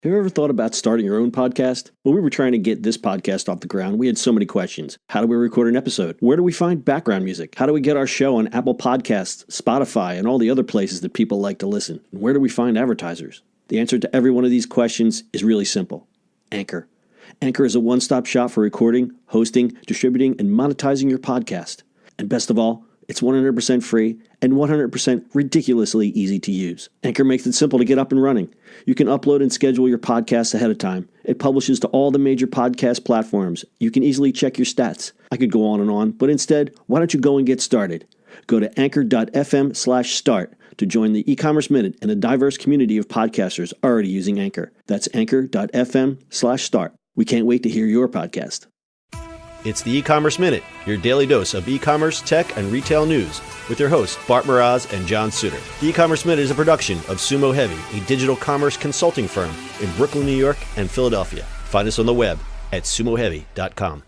Have you ever thought about starting your own podcast? When we were trying to get this podcast off the ground, we had so many questions. How do we record an episode? Where do we find background music? How do we get our show on Apple Podcasts, Spotify, and all the other places that people like to listen? And where do we find advertisers? The answer to every one of these questions is really simple. Anchor. Anchor is a one-stop shop for recording, hosting, distributing, and monetizing your podcast. And best of all, it's 100% free and 100% ridiculously easy to use. Anchor makes it simple to get up and running. You can upload and schedule your podcasts ahead of time. It publishes to all the major podcast platforms. You can easily check your stats. I could go on, but instead, why don't you go and get started? Go to anchor.fm/start to join the e-commerce minute and a diverse community of podcasters already using Anchor. That's anchor.fm/start. We can't wait to hear your podcast. It's the E-commerce Minute, your daily dose of e-commerce, tech, and retail news with your hosts, Bart Mraz and John Suter. The E-commerce Minute is a production of Sumo Heavy, a digital commerce consulting firm in Brooklyn, New York, and Philadelphia. Find us on the web at sumoheavy.com.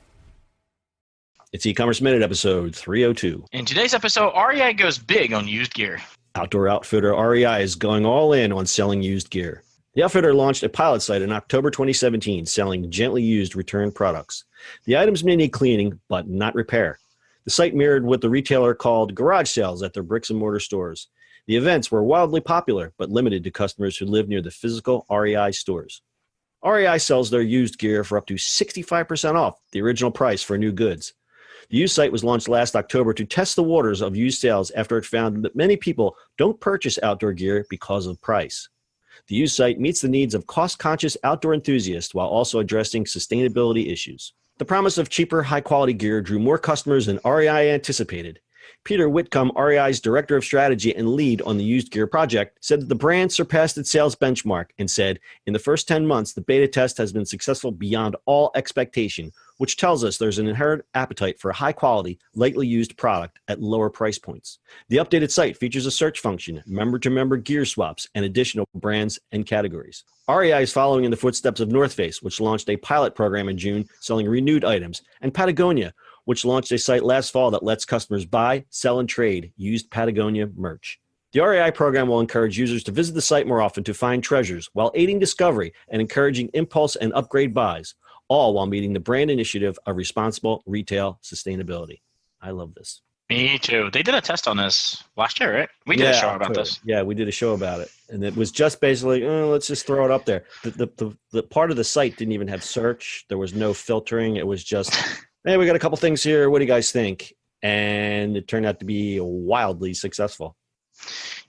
It's E-commerce Minute, episode 302. In today's episode, REI goes big on used gear. Outdoor outfitter REI is going all in on selling used gear. The outfitter launched a pilot site in October 2017 selling gently used return products. The items may need cleaning, but not repair. The site mirrored what the retailer called garage sales at their bricks and mortar stores. The events were wildly popular, but limited to customers who live near the physical REI stores. REI sells their used gear for up to 65% off the original price for new goods. The used site was launched last October to test the waters of used sales after it found that many people don't purchase outdoor gear because of price. The used site meets the needs of cost-conscious outdoor enthusiasts while also addressing sustainability issues. The promise of cheaper, high-quality gear drew more customers than REI anticipated. Peter Whitcomb, REI's Director of Strategy and lead on the used gear project, said that the brand surpassed its sales benchmark and said, in the first 10 months, the beta test has been successful beyond all expectation, which tells us there's an inherent appetite for a high-quality, lightly used product at lower price points. The updated site features a search function, member-to-member gear swaps, and additional brands and categories. REI is following in the footsteps of North Face, which launched a pilot program in June selling renewed items, and Patagonia, which launched a site last fall that lets customers buy, sell, and trade used Patagonia merch. The REI program will encourage users to visit the site more often to find treasures while aiding discovery and encouraging impulse and upgrade buys, all while meeting the brand initiative of responsible retail sustainability. I love this. Me too. They did a test on this last year, right? We did a show about this. Yeah, we did a show about it. And it was just basically, let's just throw it up there. The part of the site didn't even have search. There was no filtering. It was just, hey, we got a couple things here. What do you guys think? And it turned out to be wildly successful.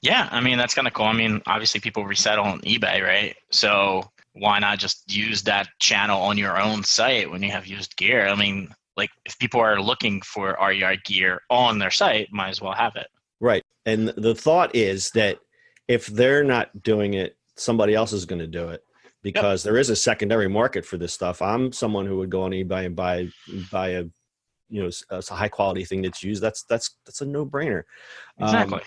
Yeah, I mean, that's kind of cool. I mean, obviously people resell on eBay, right? So why not just use that channel on your own site when you have used gear? I mean, like if people are looking for REI gear on their site, might as well have it. Right. And the thought is that if they're not doing it, somebody else is going to do it because there is a secondary market for this stuff. I'm someone who would go on eBay and buy a, a high quality thing that's used. That's a no brainer. Exactly.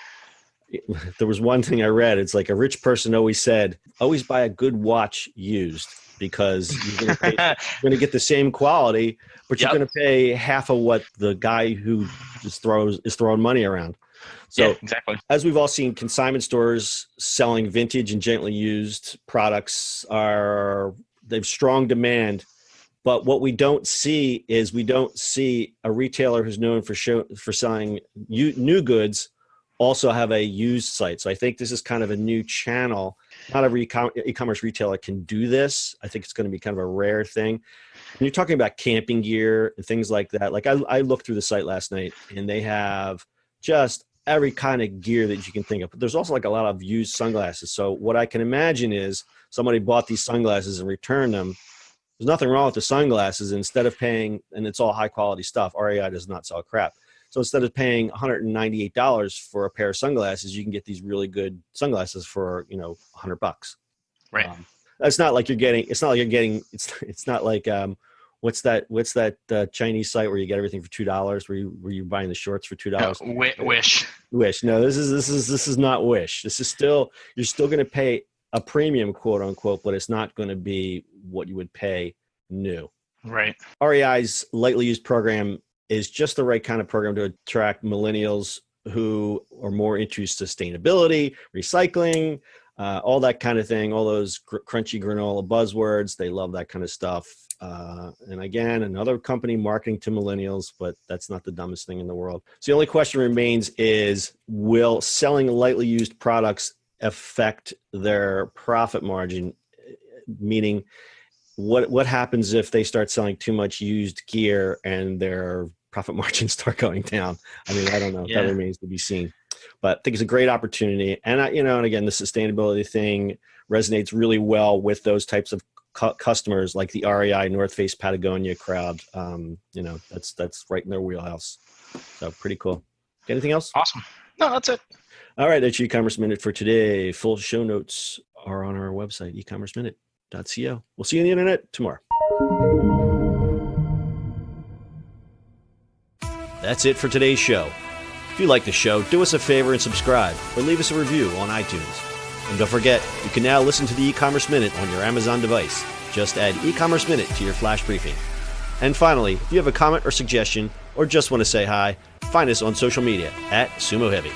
There was one thing I read. It's like a rich person always said, always buy a good watch used because you're going to get the same quality, but you're going to pay half of what the guy who just is throwing money around. So exactly. As we've all seen, consignment stores selling vintage and gently used products they've strong demand. But what we don't see is a retailer who's known for selling new goods also have a used site. So I think this is kind of a new channel. Not every e-commerce retailer can do this. I think it's going to be kind of a rare thing. When you're talking about camping gear and things like that, like I looked through the site last night and they have just every kind of gear that you can think of. But there's also like a lot of used sunglasses. So what I can imagine is somebody bought these sunglasses and returned them. There's nothing wrong with the sunglasses. Instead of paying, and it's all high quality stuff, REI does not sell crap. So instead of paying $198 for a pair of sunglasses, you can get these really good sunglasses for, $100. Right. It's not like what's that Chinese site where you get everything for $2 where you're buying the shorts for $2? Wish. No, this is not Wish. This is you're still going to pay a premium, quote unquote, but it's not going to be what you would pay new. Right. REI's lightly used program is just the right kind of program to attract millennials who are more into sustainability, recycling, all that kind of thing, all those crunchy granola buzzwords. They love that kind of stuff. And again, another company marketing to millennials, but that's not the dumbest thing in the world. So the only question remains is, will selling lightly used products affect their profit margin? Meaning, what happens if they start selling too much used gear and their profit margins start going down? I mean, I don't know. Yeah. That remains to be seen. But I think it's a great opportunity. And, and again, the sustainability thing resonates really well with those types of customers like the REI, North Face, Patagonia crowd. That's right in their wheelhouse. So pretty cool. Anything else? Awesome. No, that's it. All right. That's your e-commerce minute for today. Full show notes are on our website, ecommerceminute.co. We'll see you on the internet tomorrow. That's it for today's show. If you like the show, do us a favor and subscribe or leave us a review on iTunes. And don't forget, you can now listen to the e-commerce minute on your Amazon device. Just add e-commerce minute to your flash briefing. And finally, if you have a comment or suggestion or just want to say hi, find us on social media @Sumo Heavy.